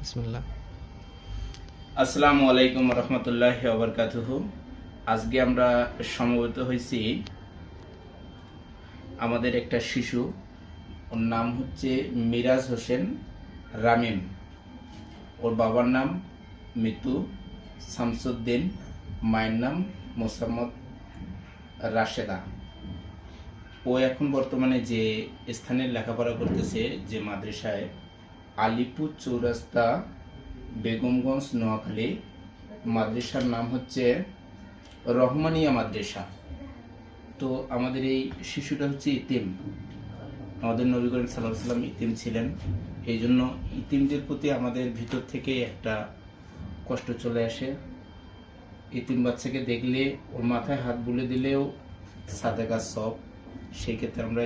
বিসমিল্লাহ। আসসালামু আলাইকুম রহমতুল্লাহি ওয়া বারাকাতুহু। আজকে আমরা সমবেত হয়েছি আমাদের একটা শিশু, ওর নাম হচ্ছে মিরাজ হোসেন রামিম। ওর বাবার নাম মিতু শামসুদ্দিন, মায়ের নাম মোসাম্মদ রাশেদা। ও এখন বর্তমানে যে স্থানে লেখাপড়া করতেছে, যে মাদ্রাসায়, আলিপুর চৌরাস্তা, বেগমগঞ্জ, নোয়াখালী, মাদ্রাসার নাম হচ্ছে রহমানিয়া মাদ্রাসা। তো আমাদের এই শিশুটা হচ্ছে ইতিম। আমাদের নবী করিম সাল্লাল্লাহু আলাইহি ওয়াসাল্লাম ইতিম ছিলেন, এই জন্য ইতিমদের প্রতি আমাদের ভিতর থেকে একটা কষ্ট চলে আসে। ইতিম বাচ্চাকে দেখলে ওর মাথায় হাত বুলে দিলেও সাদেকা সব, সেই ক্ষেত্রে আমরা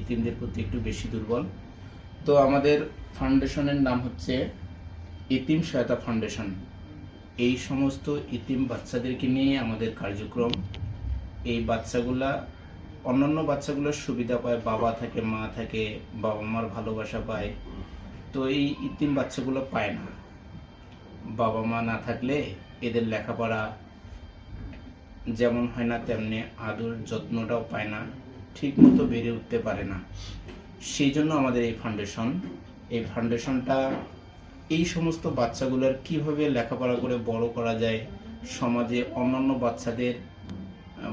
ইতিমদের প্রতি একটু বেশি দুর্বল। তো আমাদের ফাউন্ডেশনের নাম হচ্ছে ইতিম সহায়তা ফাউন্ডেশন। এই সমস্ত ইতিম বাচ্চাদেরকে নিয়ে আমাদের কার্যক্রম। এই বাচ্চাগুলা অন্যান্য বাচ্চাগুলোর সুবিধা পায়, বাবা থাকে, মা থাকে, বাবা মার ভালোবাসা পায়। তো এই ইতিম বাচ্চাগুলো পায় না। বাবা মা না থাকলে এদের লেখাপড়া যেমন হয় না, তেমনি আদর যত্নটাও পায় না, ঠিক মতো বেড়ে উঠতে পারে না। সেই জন্য আমাদের এই ফাউন্ডেশনটা এই সমস্ত বাচ্চাগুলোর কিভাবে লেখাপড়া করে বড় করা যায়, সমাজে অন্যান্য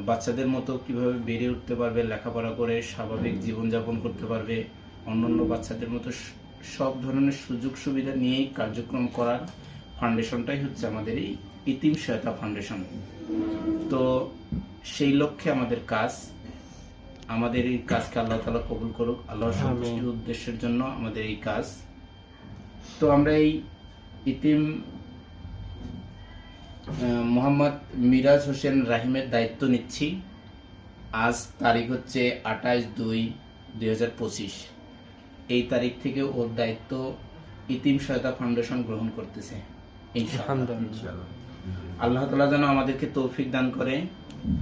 বাচ্চাদের মতো কিভাবে বেড়ে উঠতে পারবে, লেখাপড়া করে স্বাভাবিক জীবনযাপন করতে পারবে, অন্যান্য বাচ্চাদের মতো সব ধরনের সুযোগ সুবিধা নিয়েই কার্যক্রম করার ফাউন্ডেশনটাই হচ্ছে আমাদের এই ইতিম সহায়তা ফাউন্ডেশন। তো সেই লক্ষ্যে আমাদের কাজ, আমাদের এই কাজকে আল্লাহ তাআলা কবুল করুক, আল্লাহর সন্তুষ্টির উদ্দেশ্যের জন্য আমাদের এই কাজ। তো আমরা এই ইতিম মোহাম্মদ মিরাজ হোসেন রাহিমের দায়িত্ব নিচ্ছি। আজ তারিখ হচ্ছে 28/2/2025। এই তারিখ থেকে ওর দায়িত্ব ইতিম সহায়তা ফাউন্ডেশন গ্রহণ করতেছে ইনশাআল্লাহ। আল্লাহ তাআলা যেন আমাদেরকে তৌফিক দান করে।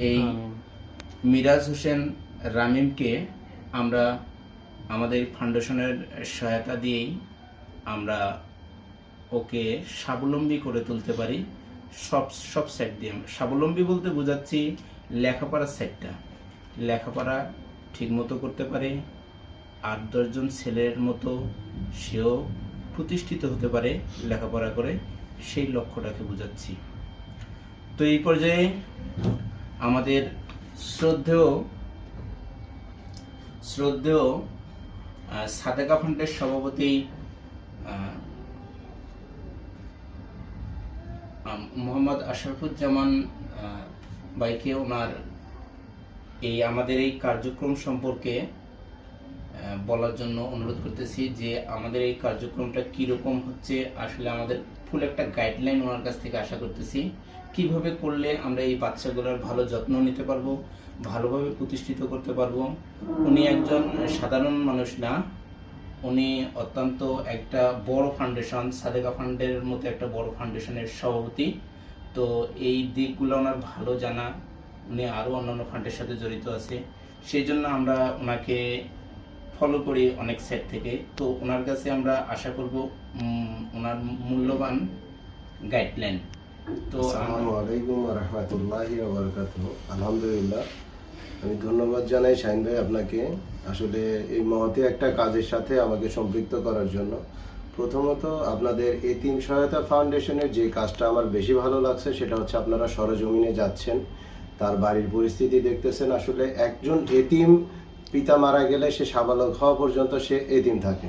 এই মিরাজ হোসেন রামিমকে আমরা আমাদের ফাউন্ডেশনের সহায়তা দিয়েই আমরা ওকে স্বাবলম্বী করে তুলতে পারি। সব সেট দিয়ে স্বাবলম্বী বলতে বোঝাচ্ছি লেখাপড়ার সেটটা, লেখাপড়া ঠিক মতো করতে পারে, 8-10 জন ছেলের মতো সেও প্রতিষ্ঠিত হতে পারে লেখাপড়া করে, সেই লক্ষ্যটাকে বোঝাচ্ছি। তো এই পর্যায়ে আমাদের শ্রদ্ধেয় সাদেকা ফান্ডের সভাপতি মোহাম্মদ আশরাফুজ্জামান ভাইকে ওনার আমাদের এই কার্যক্রম সম্পর্কে বলার জন্য অনুরোধ করতেছি, যে আমাদের এই কার্যক্রমটা কীরকম হচ্ছে। আসলে আমাদের ফুল একটা গাইডলাইন ওনার কাছ থেকে আশা করতেছি, কিভাবে করলে আমরা এই বাচ্চাগুলোর ভালো যত্ন নিতে পারবো, ভালোভাবে প্রতিষ্ঠিত করতে পারবো। উনি একজন সাধারণ মানুষ না, উনি অত্যন্ত একটা বড় ফাউন্ডেশন, সাদেকা ফান্ডের মতো একটা বড় ফাউন্ডেশনের সভাপতি। তো এই দিকগুলো ওনার ভালো জানা, উনি আরও অন্যান্য ফান্ডের সাথে জড়িত আছে, সেই জন্য আমরা ওনাকে ফলো করি অনেক সেট থেকে। তো ওনার কাছে আমরা আশা করব ওনার মূল্যবান গাইডলাইন। তো আসসালামু আলাইকুম ওয়া রাহমাতুল্লাহি ওয়া বারাকাতুহু। আলহামদুলিল্লাহ, আমি ধন্যবাদ জানাই শাহিন ভাই আপনাকে, আসলে এই মহতি একটা কাজের সাথে আমাকে সম্পৃক্ত করার জন্য। প্রথমত আপনাদের এতিম সহায়তা ফাউন্ডেশনের যে কাজটা আমার বেশি ভালো লাগছে সেটা হচ্ছে আপনারা সরজমিনে যাচ্ছেন, তার বাড়ির পরিস্থিতি দেখতেছেন। আসলে একজন এতিম পিতা মারা গেলে সে সাবালক হওয়া পর্যন্ত সে এতিম থাকে,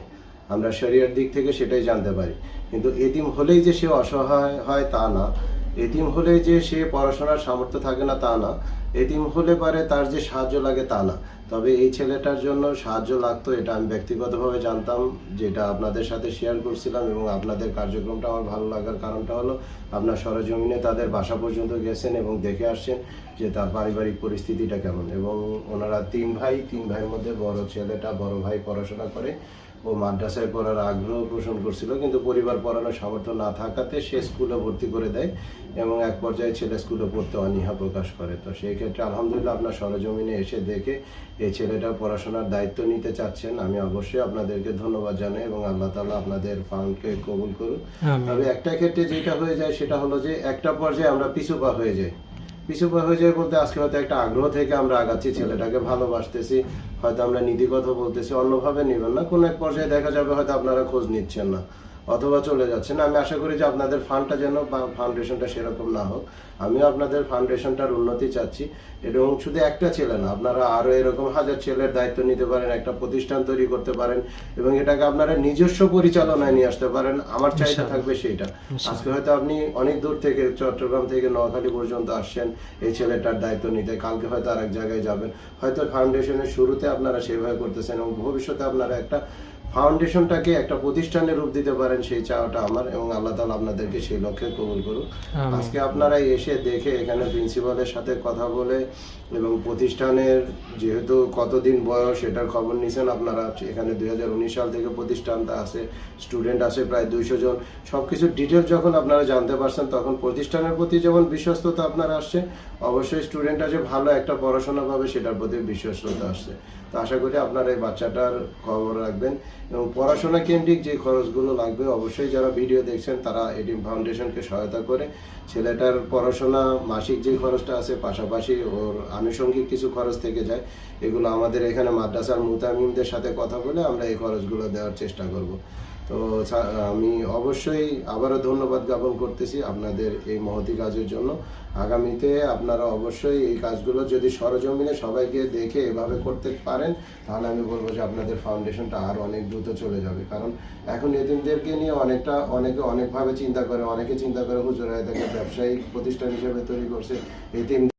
আমরা শরীয়তের দিক থেকে সেটাই জানতে পারি। কিন্তু এতিম হলেই যে সে অসহায় হয় তা না, এতিম হলেই যে সে পড়াশোনার সামর্থ্য থাকে না তা না, এতিম হলে পারে তার যে সাহায্য লাগে তা না। তবে এই ছেলেটার জন্য সাহায্য লাগতো, এটা আমি ব্যক্তিগতভাবে জানতাম, যেটা আপনাদের সাথে শেয়ার করছিলাম। এবং আপনাদের কার্যক্রমটা আমার ভালো লাগার কারণটা হলো আপনার সরজমিনে তাদের বাসা পর্যন্ত গেছেন এবং দেখে আসছেন যে তার পারিবারিক পরিস্থিতিটা কেমন। এবং ওনারা তিন ভাইয়ের মধ্যে বড় ছেলেটা, বড় ভাই পড়াশোনা করে, ও মাদ্রাসায় পড়ার আগ্রহ পোষণ করছিল, কিন্তু পরিবার পড়ানোর সামর্থ্য না থাকাতে সে স্কুলে ভর্তি করে দেয় এবং এক পর্যায়ে ছেলে স্কুলে পড়তে অনীহা প্রকাশ করে। তো সেই ক্ষেত্রে আলহামদুলিল্লাহ আপনার সরজমিনে এসে দেখে এই ছেলেটার পড়াশোনার দায়িত্ব নিতে চাচ্ছেন, আমি অবশ্যই আপনাদেরকে ধন্যবাদ জানাই এবং আল্লাহ তাআলা আপনাদের ফান্ডকে কবুল করুন। তবে একটা ক্ষেত্রে যেটা হয়ে যায় সেটা হলো যে একটা পর্যায়ে আমরা পিছুপা হয়ে যাই। পিছুপা হয়ে যায় বলতে আজকে হয়তো একটা আগ্রহ থেকে আমরা আগাচ্ছি, ছেলেটাকে ভালোবাসতেছি, হয়তো আমরা নীতি কথা বলতেছি, অন্যভাবে নেবেন না। কোনো এক পর্যায়ে দেখা যাবে হয়তো আপনারা খোঁজ নিচ্ছেন না অথবা চলে যাচ্ছেন। আমি আশা করি যে আপনাদের ফান্ডটা যেন বা ফাউন্ডেশনটা সেরকম না হোক। আমিও আপনাদের ফাউন্ডেশনটার উন্নতি চাচ্ছি, এবং শুধু একটা ছেলে না, আপনারা আরো এরকম হাজার ছেলের দায়িত্ব নিতে পারেন, একটা প্রতিষ্ঠান তৈরি করতে পারেন এবং এটাকে আপনারা নিজস্ব পরিচালনায় নিয়ে আসতে পারেন। আমার চাহিদা থাকবে সেইটা। আজকে হয়তো আপনি অনেক দূর থেকে, চট্টগ্রাম থেকে নোয়াখালী পর্যন্ত আসছেন এই ছেলেটার দায়িত্ব নিতে, কালকে হয়তো আরেক জায়গায় যাবেন, হয়তো ফাউন্ডেশনের শুরুতে আপনারা সেভাবে করতেছেন এবং ভবিষ্যতে আপনারা একটা ফাউন্ডেশনটাকে একটা প্রতিষ্ঠানের রূপ দিতে পারেন, সেই চাওয়াটা আমার, এবং আল্লাহ তাআলা আপনাদেরকে সেই লক্ষ্যে কবুল করুন। আজকে আপনারা এসে দেখে এখানে প্রিন্সিপালের সাথে কথা বলে এবং প্রতিষ্ঠানের যেহেতু কতদিন বয়স এটার খবর নিছেন আপনারা, এখানে 2019 সাল থেকে প্রতিষ্ঠানটা আছে, স্টুডেন্ট আছে প্রায় 200 জন, সবকিছু ডিটেল যখন আপনারা জানতে পারছেন তখন প্রতিষ্ঠানের প্রতি যেমন বিশ্বস্ততা আপনার আসছে, অবশ্যই স্টুডেন্টরা যে ভালো একটা পড়াশোনা পাবে সেটার প্রতি বিশ্বস্ততা আসছে। তো আশা করি আপনারা এই বাচ্চাটার খবর রাখবেন এবং পড়াশোনা কেন্দ্রিক যে খরচগুলো লাগবে অবশ্যই যারা ভিডিও দেখছেন তারা এটিএম ফাউন্ডেশনকে সহায়তা করে ছেলেটার পড়াশোনা মাসিক যে খরচটা আছে, পাশাপাশি ওর আনুষঙ্গিক কিছু খরচ থেকে যায়, এগুলো আমাদের এখানে মাদ্রাসার মুতামিমদের সাথে কথা বলে আমরা এই খরচগুলো দেওয়ার চেষ্টা করব। তো আমি অবশ্যই আবারও ধন্যবাদ জ্ঞাপন করতেছি আপনাদের এই মহতি কাজের জন্য। আগামীতে আপনারা অবশ্যই এই কাজগুলো যদি সরজমিনে সবাইকে দেখে এভাবে করতে পারেন তাহলে আমি বলবো যে আপনাদের ফাউন্ডেশনটা আরো অনেক দ্রুত চলে যাবে। কারণ এখন এতিমদেরকে নিয়ে অনেকে অনেকভাবে চিন্তা করে, অনেকে চিন্তা করে হুজুর এটাকে ব্যবসায়িক প্রতিষ্ঠান হিসেবে তৈরি করছে, এতিম